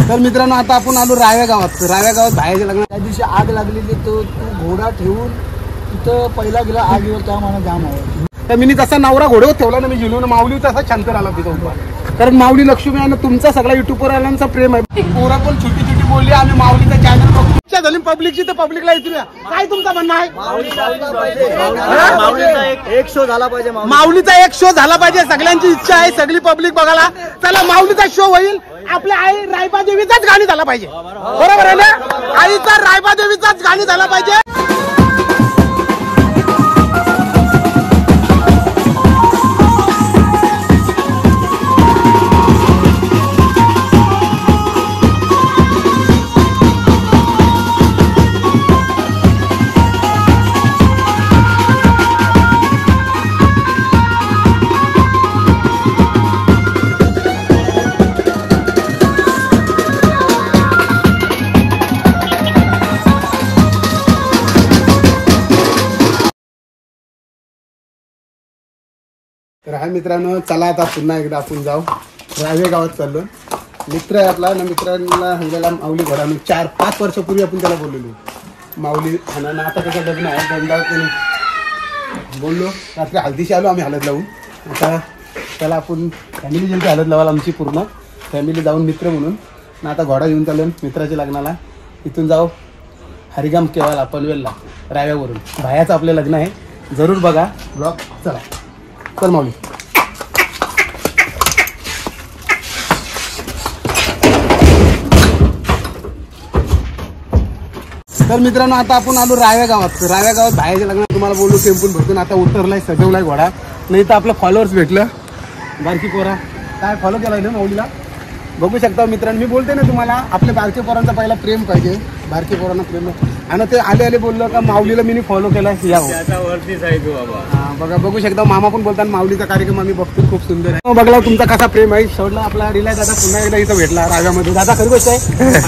तर मित्रांनो आता आपण आलो राव्या गावात. राव्या गावात बाहेरच्या लग्न त्या दिवशी आग लागलेली, तो घोडा ठेवून तिथं पहिला गेला आगीवर, त्या मला जाम आवडला. तर मी तसा नवरा घोड्यावर ठेवला ना, मी झिलून माऊली तसा शांत राहिला तिथं उभा. कारण माऊली लक्ष्मी आहे ना, तुमचा सगळा युट्यूबवर आल्यांचा प्रेम आहे. पोरा पण छोटी छोटी बोलली, आम्ही माऊलीचा चॅनल बघतो. इच्छा झाली पब्लिकची तर पब्लिकला इथूया. काय तुमचा म्हणणं आहे? माऊलीचा एक शो झाला पाहिजे. माऊलीचा एक शो झाला पाहिजे, सगळ्यांची इच्छा आहे. सगळी पब्लिक बघायला चला, माऊलीचा शो होईल. आपल्या आई रायबा देवीचाच गाणी झाला पाहिजे. बरोबर आहे ना? आईचा रायबा देवीचाच गाणी झाला पाहिजे. तर हा मित्रांनो, चला आता पुन्हा एकदा आपण जाऊ. रावे गावात चाललो. मित्र आहे आपला ना, मित्रांना सांगायला माऊली घरानं 4-5 वर्षापूर्वी आपण त्याला बोललेलो. माऊली हाना आता कसं लग्न आहे गंडा बोललो. रात्री हळदीशी आलो आम्ही हळद लावून. आता त्याला आपण फॅमिली ज्यांची हळद लावायला, आमची पूर्ण फॅमिली जाऊन मित्र म्हणून ना आता घोडा घेऊन चाललो मित्राच्या लग्नाला. इथून जाऊ हरिगाम केव्हाला पनवेलला राव्यावरून. भायाचं आपलं लग्न आहे, जरूर बघा ब्लॉग. चला चल माऊली. तर मित्रांनो आता आपण आलो राव्या गावात. राव्या गावात बाहेरच्या लग्नात तुम्हाला बोललो टेम्पल भरतून आता उतरलाय, सजवलाय घोडा. नाही तर आपलं फॉलोअर्स भेटलं बारकी पोरा. काय फॉलो केलाय ना माऊलीला, बघू शकता मित्रांनो. मी बोलते ना तुम्हाला, आपल्या बारके पोरांचा पहिला प्रेम पाहिजे. बारके पोरांना प्रेम आणि ते आले आले बोललो का माऊलीला मी फॉलो केलाय. वरतीच आहे तू बाबा. बघा बघू शकता, मामा पण बोलतात माऊलीचा कार्यक्रम आम्ही बघतो, खूप सुंदर आहे. बघला तुमचा कसा प्रेम आहे. शेवटला आपला रिलाय दादा पुन्हा एकदा इथं भेटला राव्यामध्ये. दादा खरी गोष्ट आहे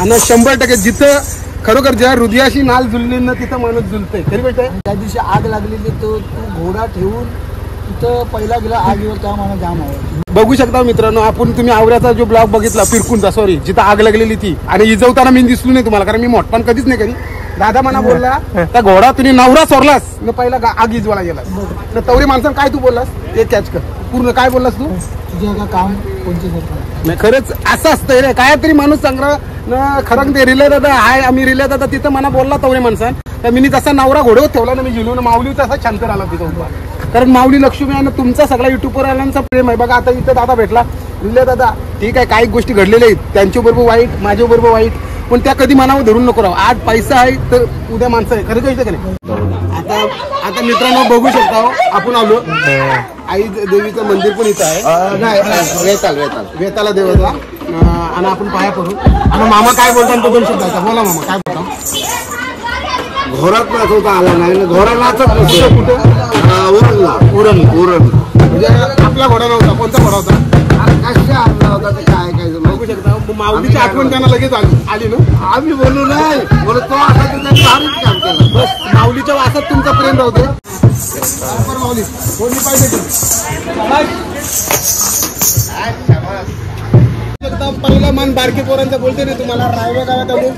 आणि 100% जिथं खरोखर ज्या हृदयाशी नाल जुळली ना तिथं माणूस जुळतंय. खरी गोष्ट आहे. त्या दिवशी आग लागलेली, तो घोडा ठेवून तिथं पहिला गेला आगीवर, त्या मला जाम आवडला. बघू शकता मित्रांनो, आपण तुम्ही आवऱ्याचा जो ब्लॉग बघितला फिरकूनचा, सॉरी, जिथं आग लागलेली ती, आणि इजवताना मी दिसलो नाही तुम्हाला, कारण मी मोठपण कधीच नाही करी. दादा मला बोलला त्या घोडा तुम्ही नवरा सोरलास न पहिला आग इजवायला गेला. तवरी माणसानं काय तू बोललास ते कॅच कर. पूर्ण काय बोललास तू? तुझं काम कोणती नाही. खरंच असं असतंय रे, काय तरी माणूस संग्रह खरं ते रिले दादा हाय, आम्ही रिले दादा तिथं मला बोलला तवरी माणसान. तर मी तसा नवरा घोड्यावर ठेवला ना, मी झिलून माऊली तसा शांत राहिला तिथं उभा. कारण माऊली लक्ष्मी आहे ना, तुमचा सगळा युट्यूबवर आल्यांचा प्रेम आहे. बघा आता इथं दादा भेटला, रिले दादा ठीक आहे, काही गोष्टी घडलेल्या आहेत त्यांच्याबरोबर वाईट, माझ्याबरोबर वाईट, पण त्या कधी मनावर धरून नको राहू. आज पैसा आहे तर उद्या माणसं आहे. खरं गोष्ट का नाही? आता मित्रांनो बघू शकता, आपण आलो आई देवीचं मंदिर पण इथं आहे. नाही वेताला देवाचा, आणि आपण पाया पडू. आणि मामा काय बोलतात तो पण शब्द बोला. मामा काय बोलता? घोरात नाचवता आला नाही, घोडा नाचत नसतो कुठे. उरण म्हणजे आपला घोडा नव्हता. कोणता घोडा होता? कशा आणला होता ते काय काय बघू शकता. माऊलीची आठवण त्यांना लगेच आली ना. आम्ही बोलू नाही बोलत तो असा त्याचा भारीच काम केलं. बस माऊलीच्या वासात तुमचा प्रेम राहतो. माऊली कोणी पाहिजे पहिला मन बारके पोरांचा बोलते ना तुम्हाला. रायव्या गावात आलो.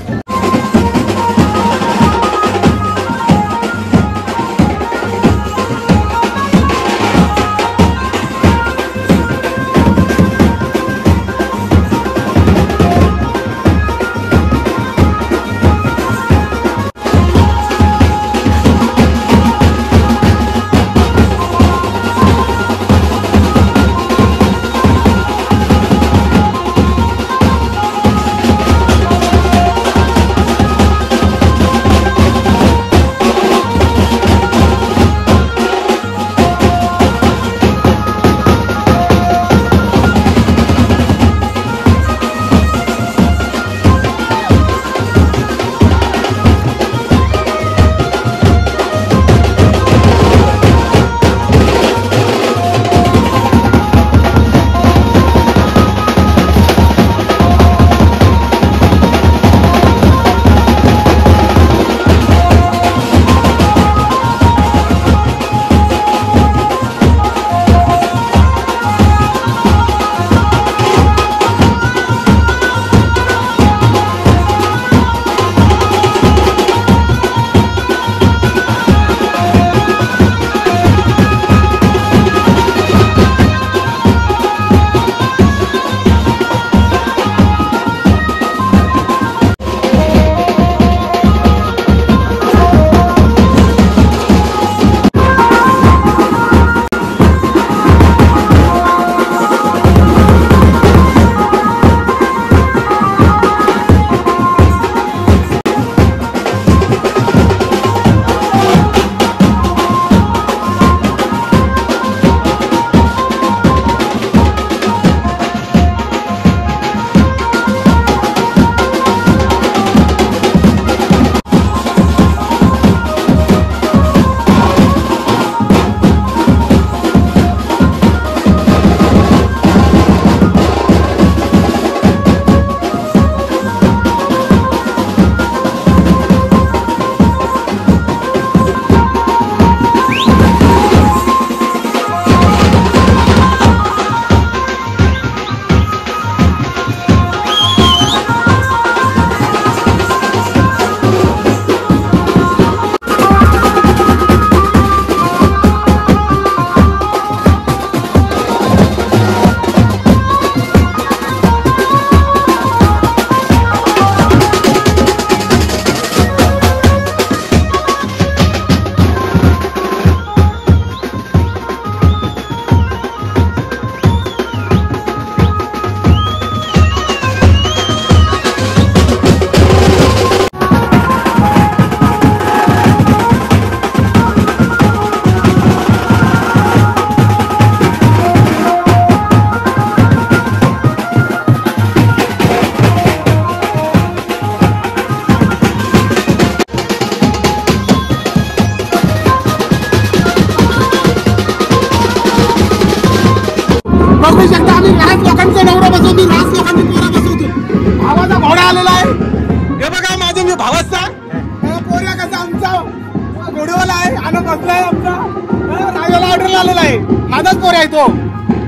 भावाचा आहे, माझाच पोर आहे तो,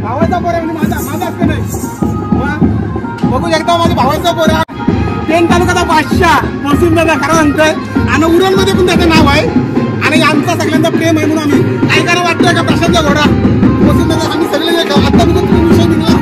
भावाचा पोर आहे म्हणजे माझा असते नाही. बघू शकता माझ्या भावाचा पोर आहे. पेन तालुक्याचा बादशाह वसुंधरा खरं म्हणतोय. आणि उरणमध्ये पण त्याचं नाव आहे आणि आमचा सगळ्यांचा प्रेम आहे म्हणून आम्ही काय करायला वाटतंय का प्रशांतचा घोडा वसुंधरा आम्ही सगळे आता मी तुम्ही विषय निघला.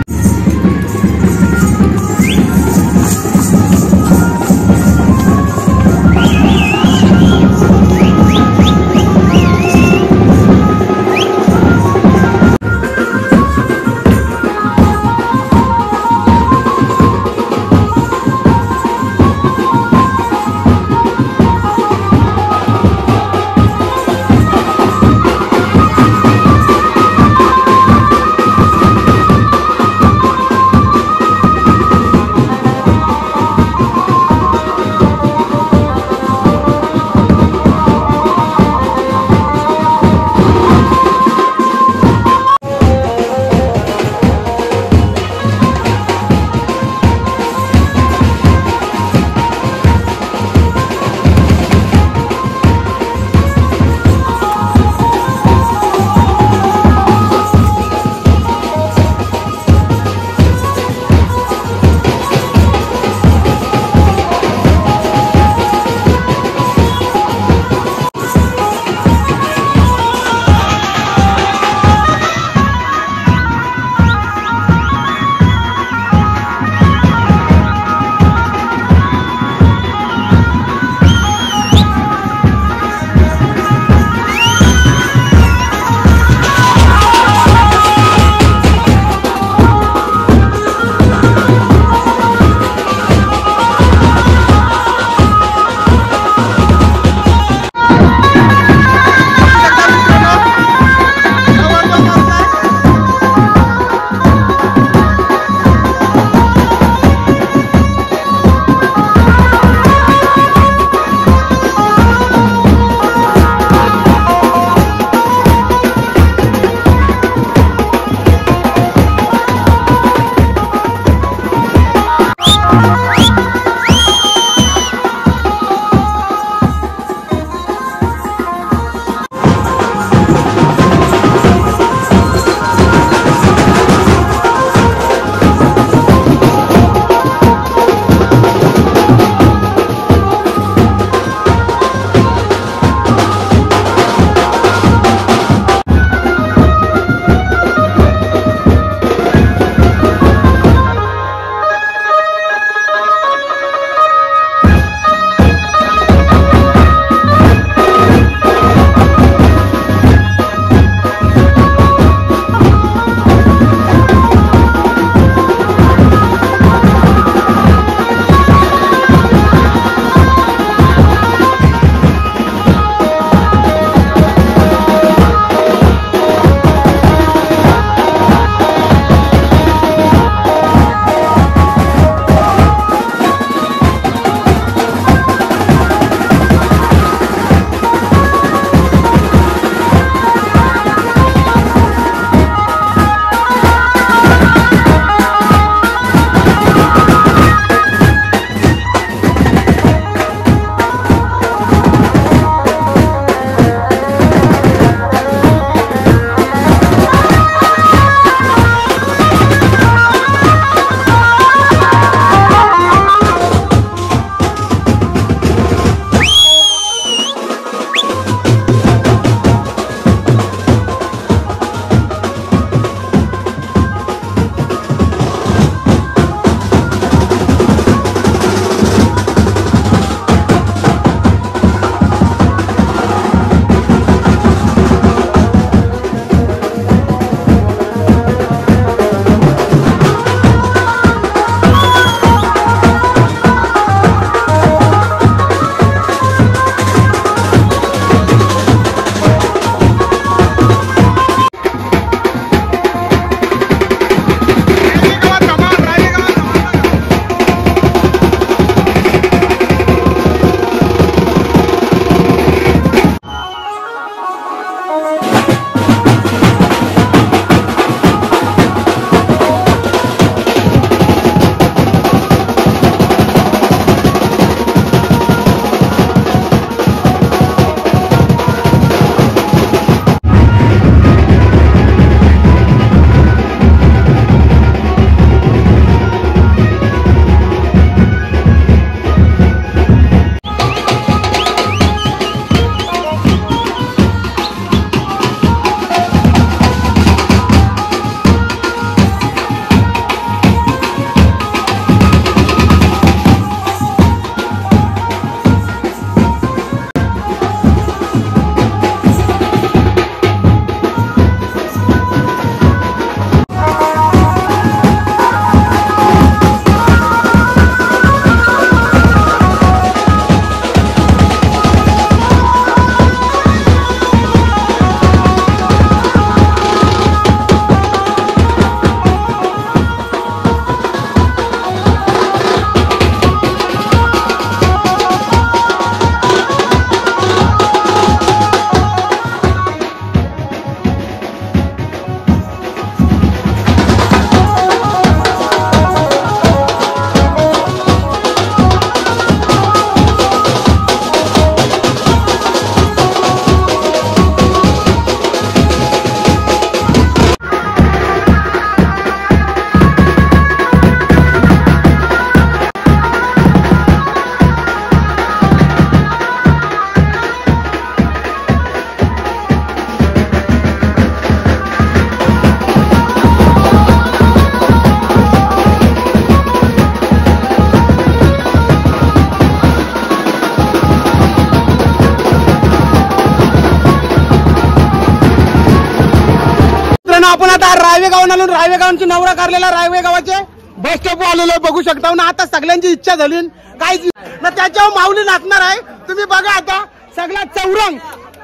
रायवे गावात आलो. रायवे गावांची नवरा काढलेला रायवे गावाचे बस स्टॉप आलेलो बघू शकता ना. आता सगळ्यांची इच्छा झाली काय ना त्याच्यावर माऊली नाचणार आहे. तुम्ही बघा आता सगळा चौरंग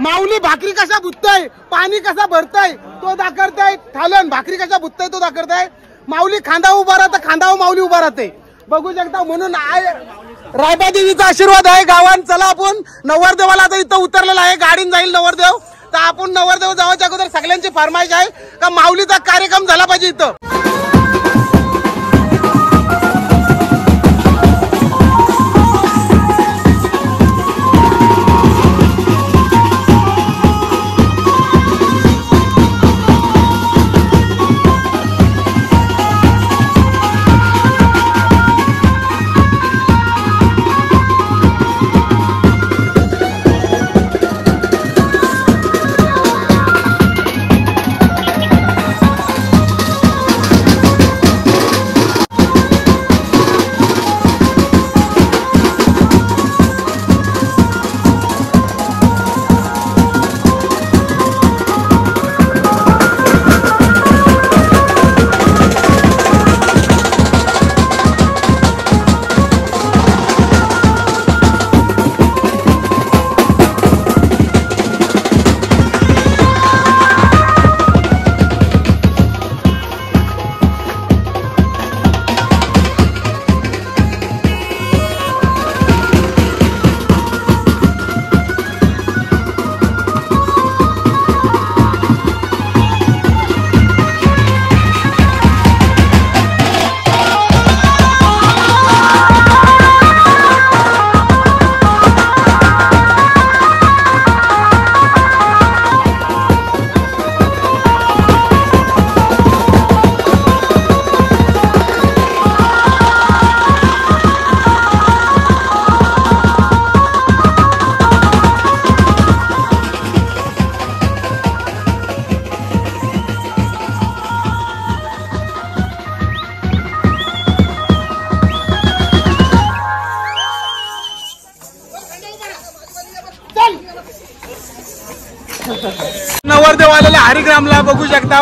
माऊली भाकरी कशा बुतताय, पाणी कसा भरताय तो दाखवताय. थालन भाकरी कशा बुतताय तो दाखवताय. माऊली खांदा उभा राहता, खांदावर माऊली उभा राहते बघू शकता. म्हणून रायबा देवीचा आशीर्वाद आहे गावात. चला आपण नवरदेवाला आता इथं उतरलेला आहे, गाडीन जाईल नवरदेव. तर आपण नवरदेव जावाच्या अगोदर सगळ्यांची फरमाईश आहे का माऊलीचा कार्यक्रम झाला पाहिजे इथं. नवरदेव आलेला हरिग्रामला बघू शकता.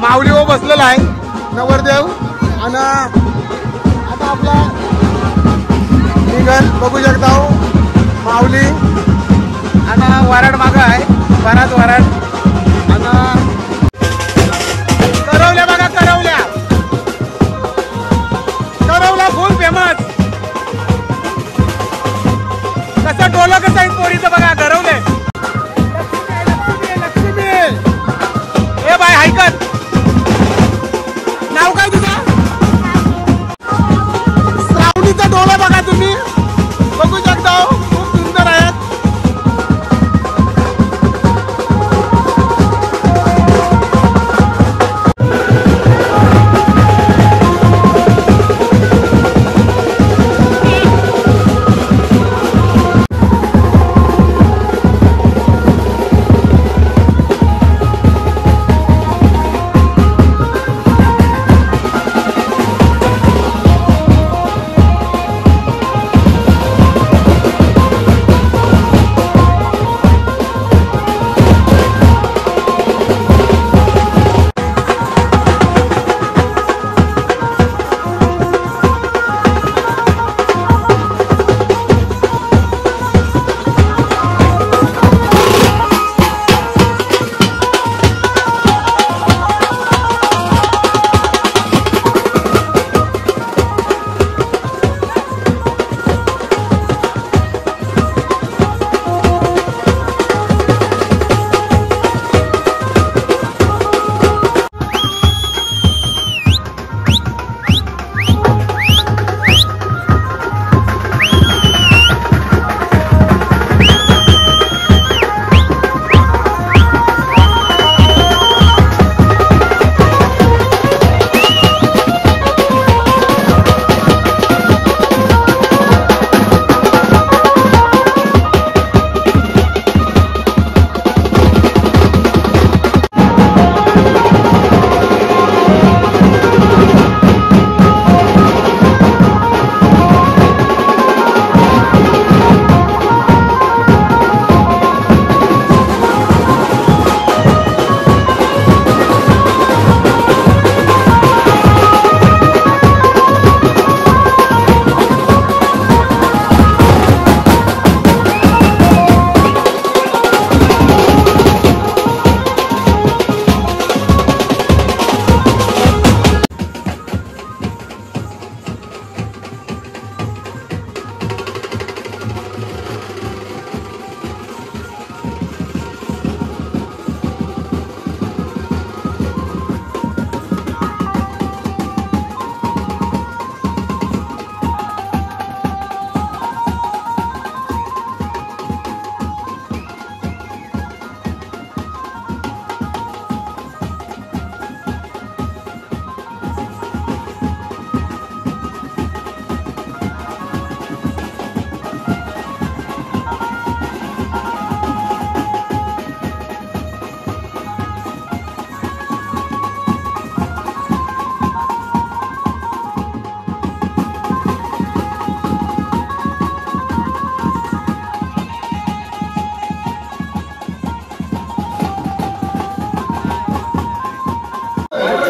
माऊली व बसलेला आहे नवरदेव. आणि आता आपला निघल बघू शकता माऊली. आणि वराड माग आहे, बराच वराड. आणि करवल्या बघा, करवल्या करवला फुल फेमस. कसं डोलं कसं आहे पोरीचं बघा करवले. बाय हायकर नाव काय तुझं? श्रावणीचा डोळा बघा तुम्ही बघू शकता खूप सुंदर आहेत.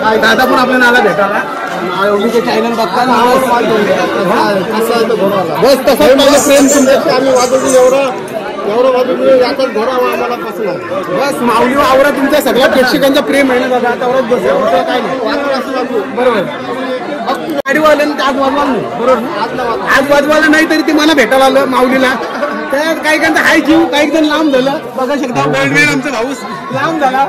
काय दादा पण आपल्याला आला भेटायला एवढी चॅनल बघता बस तसं माझं प्रेम तुमच्याशी आम्ही वाजवतो एवढं वाजवतो याचाच घोडा आम्हाला पसंत आहे. बस माऊली आवरा तुमच्या सगळ्या प्रेक्षकांचं प्रेम आहे ना दादा तेवढंच बस काय नाही बरोबर गाडीवाल्यानं आज वाजवायला नाही बरोबर आज वाजवायला नाही तरी ते मला भेटायला आलं माऊलीला तर काही काहींचा हाय जीव काही जण लांब झालं बघा शकता वेळ आमचा भाऊस लांब झाला.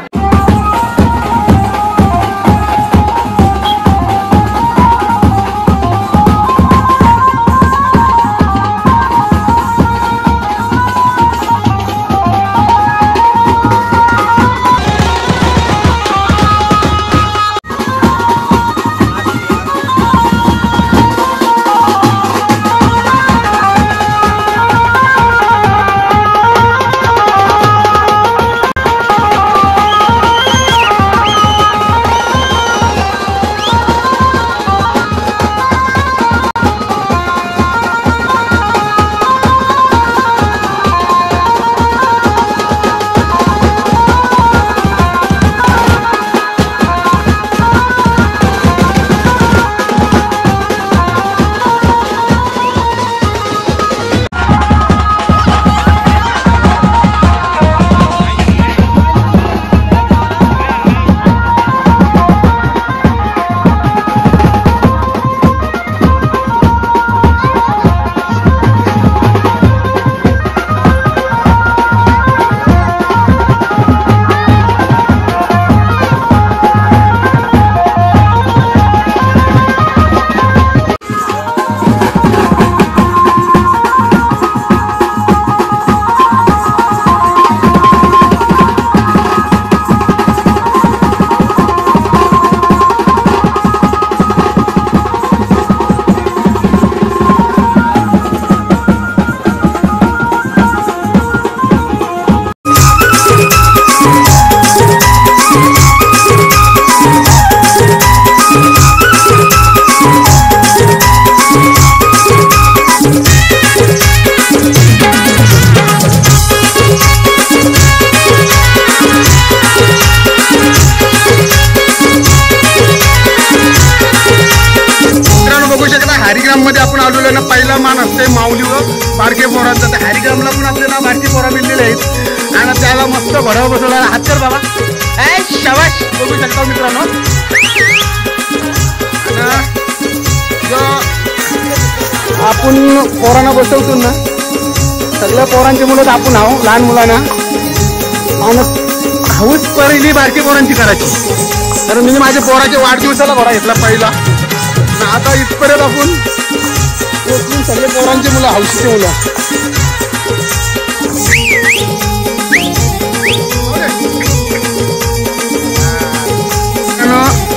हरिग्राममध्ये आपण आलेलो ना पहिला मान असते माऊली व बारके पोरांचा तर हरिग्रामला पण आपल्याला बारके पोरा मिळलेले आहेत आणि त्याला मस्त घोड्यावर बसवला हात कर बाबा शाबाश बघू शकता मित्रांनो. आपण पोरांना बसवतो ना सगळ्या पोरांची मुलं आपण आहो लहान मुलांना आणि हौस पहिली बारके पोरांची करायची कारण मी माझ्या पोराच्या वाढदिवसाला घोडा घेतला पहिला आता इथपर्यंत आपण सगळे पोरांची मुलं हौशीची मुलं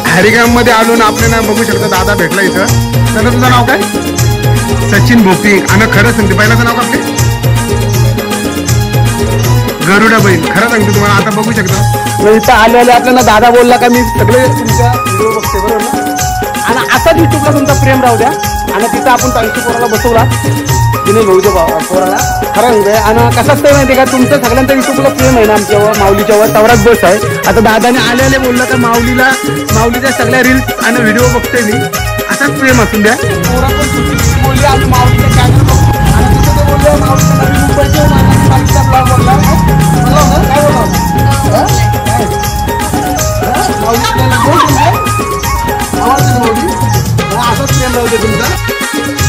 हरिग्राम मध्ये आलो ना आपल्याला बघू शकता दादा भेटला इथं. त्यानं तुझं नाव काय सचिन भोपी आणि खरं सांगते पहिल्याचं नाव आपले गरुडा बैल खरं सांगते तुम्हाला. आता बघू शकता इथं आले आपल्याला दादा बोलला का मी सगळे तुमच्या व्हिडिओ बघते बरोबर आणि असाच युट्यूबला तुमचा प्रेम राहू द्या आणि तिथं आपण तांशी पोराला बसवला तिने भाऊच्या पोराला खरं म्हणजे आणि कसं असतं माहिती का तुमचं सगळ्यांचं युट्यूबला प्रेम आहे ना आमच्यावर माऊलीच्यावर तवराच बस आहे. आता दादाने आले बोललं तर माऊलीच्या सगळ्या रील्स आणि व्हिडिओ बघते मी असाच प्रेम असून द्या. पोरा पण बोलले आम्ही माऊलीच्या चॅनल बघतो आणि तिथे ते बोलले माऊलीच्या नवीन मुंबईचे बाईकचा ब्लॉग बोलला काय बोला माऊली असंच प्रेम राहू दे तुमचा.